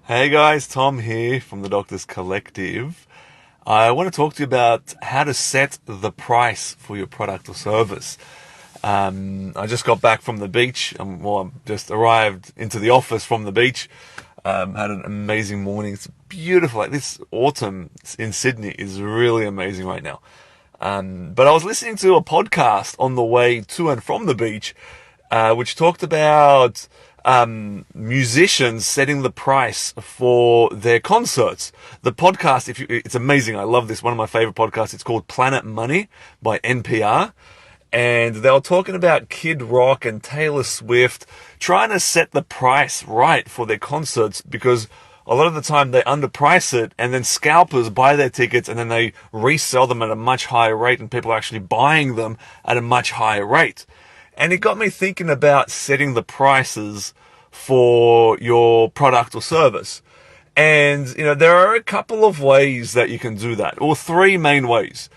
Hey guys, Tom here from the Doctors Collective. I want to talk to you about how to set the price for your product or service. I just got back from the beach. I just arrived into the office from the beach. Had an amazing morning. It's beautiful. Like this autumn in Sydney is really amazing right now. But I was listening to a podcast on the way to and from the beach, which talked about musicians setting the price for their concerts. The podcast, it's amazing. I love this. One of my favorite podcasts. It's called Planet Money by NPR. And they were talking about Kid Rock and Taylor Swift trying to set the price right for their concerts because a lot of the time they underprice it and then scalpers buy their tickets and then they resell them at a much higher rate and people are actually buying them at a much higher rate. And it got me thinking about setting the prices for your product or service. And, there are a couple of ways that you can do that, or three main ways.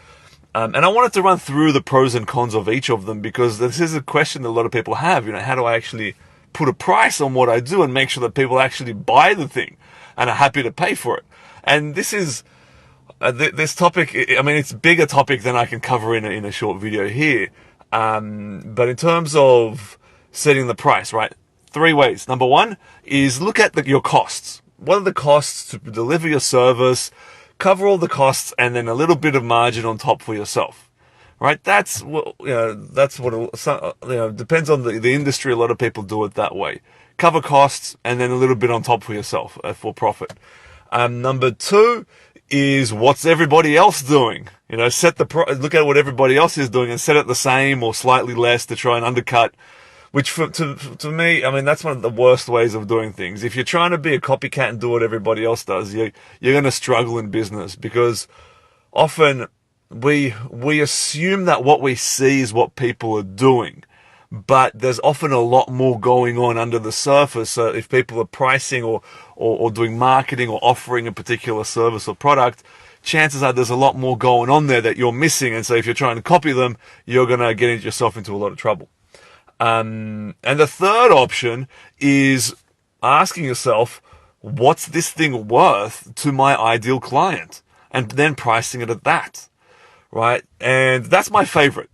And I wanted to run through the pros and cons of each of them because this is a question that a lot of people have. How do I actually put a price on what I do and make sure that people actually buy the thing and are happy to pay for it? And this is, this topic, it's a bigger topic than I can cover in a short video here. But in terms of setting the price, right? Three ways. Number one is look at your costs. What are the costs to deliver your service? Cover all the costs and then a little bit of margin on top for yourself, right? Depends on the industry. A lot of people do it that way. Cover costs and then a little bit on top for yourself for profit. Number two is what's everybody else doing? Look at what everybody else is doing and set it the same or slightly less to try and undercut. Which to me, that's one of the worst ways of doing things. If you're trying to be a copycat and do what everybody else does, you're going to struggle in business because often we assume that what we see is what people are doing. But there's often a lot more going on under the surface. So if people are pricing or doing marketing or offering a particular service or product, chances are there's a lot more going on there that you're missing. And so if you're trying to copy them, you're going to get yourself into a lot of trouble. And the third option is asking yourself, what's this thing worth to my ideal client? And then pricing it at that, right? And that's my favorite,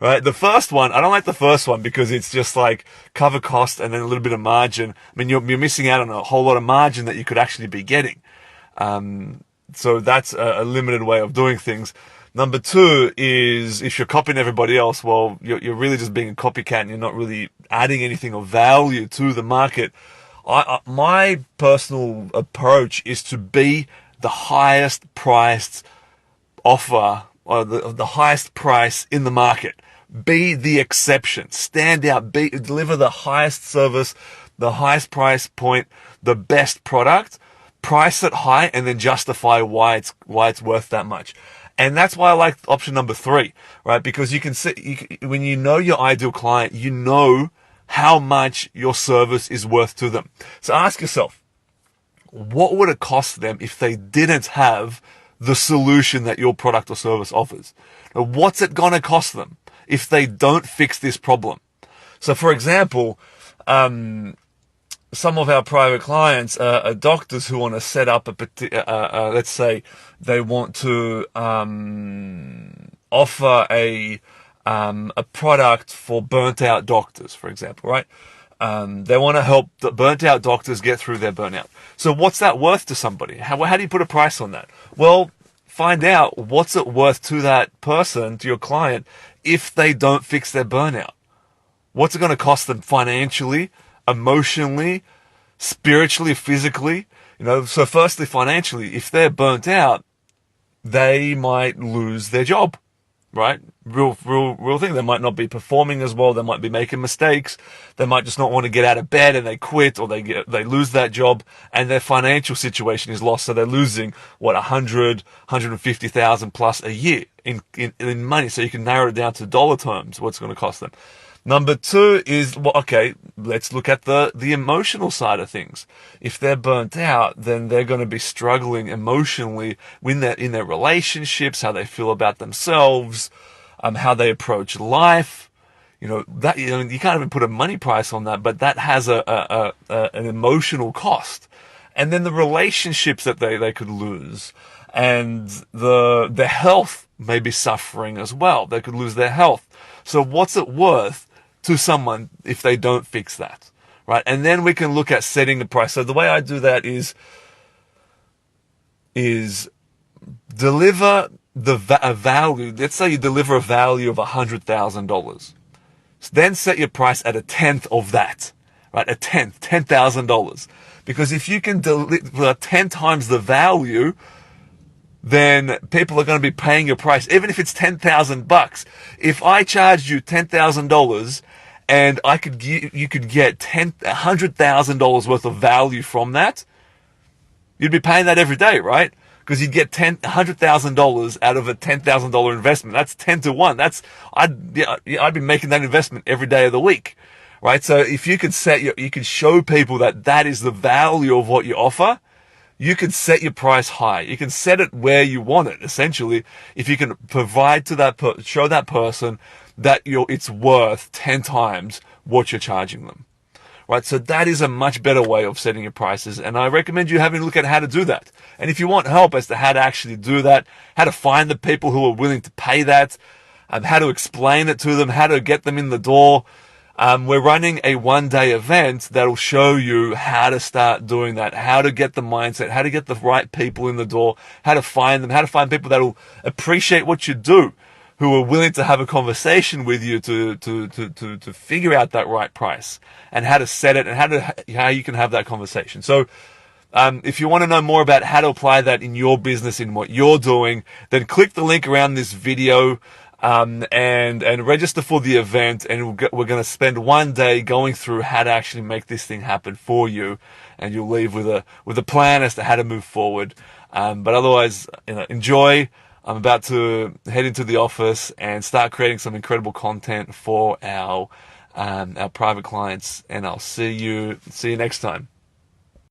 right? The first one, I don't like the first one because it's just like cover cost and then a little bit of margin. You're missing out on a whole lot of margin that you could actually be getting. So that's a limited way of doing things. Number two is if you're copying everybody else, well, you're really just being a copycat and you're not really adding anything of value to the market. My personal approach is to be the highest priced offer or the highest price in the market. Be the exception. Stand out. Deliver the highest service, the highest price point, the best product. Price it high and then justify why it's worth that much. And that's why I like option number three, right? Because you can see, when you know your ideal client, you know how much your service is worth to them. So ask yourself, what would it cost them if they didn't have the solution that your product or service offers? Now, what's it going to cost them if they don't fix this problem? So for example, some of our private clients are doctors who want to set up let's say they want to offer a product for burnt out doctors, for example, right? They want to help the burnt out doctors get through their burnout. So what's that worth to somebody? How do you put a price on that? Well, find out what's it worth to that person, to your client, if they don't fix their burnout. What's it going to cost them financially, emotionally, spiritually, physically? So firstly, financially, if they're burnt out, they might lose their job, right? Real thing. They might not be performing as well. They might be making mistakes. They might just not want to get out of bed and they quit or they lose that job and their financial situation is lost. So they're losing 150,000 plus a year in money. So you can narrow it down to dollar terms, what's going to cost them. Number two is, let's look at the emotional side of things. If they're burnt out, then they're going to be struggling emotionally in their relationships, how they feel about themselves, how they approach life. You can't even put a money price on that, but that has an emotional cost. and then the relationships that they could lose, and their health may be suffering as well. They could lose their health. So what's it worth to someone if they don't fix that, right? And then we can look at setting the price. So the way I do that is deliver a value. Let's say you deliver a value of $100,000. Then set your price at a tenth of that, right? A tenth, $10,000. Because if you can deliver 10 times the value, then people are going to be paying your price, even if it's $10,000. If I charged you $10,000 and you could get $100,000 worth of value from that, you'd be paying that every day, right? Because you'd get $100,000 out of a $10,000 investment. That's 10 to 1. I'd be making that investment every day of the week, right? So if you could you could show people that is the value of what you offer, you can set your price high. You can set it where you want it, essentially. If you can provide to show that person that it's worth 10 times what you're charging them. Right, so that is a much better way of setting your prices, and I recommend you having a look at how to do that. And if you want help as to how to actually do that, how to find the people who are willing to pay that, how to explain it to them, how to get them in the door, we're running a one-day event that'll show you how to start doing that, how to get the mindset, how to get the right people in the door, how to find them, how to find people that'll appreciate what you do, who are willing to have a conversation with you to figure out that right price and how to set it and how you can have that conversation. So, if you want to know more about how to apply that in your business, in what you're doing, then click the link around this video, and register for the event. And we're going to spend one day going through how to actually make this thing happen for you. And you'll leave with a plan as to how to move forward. But otherwise, enjoy. I'm about to head into the office and start creating some incredible content for our private clients, and I'll see you next time.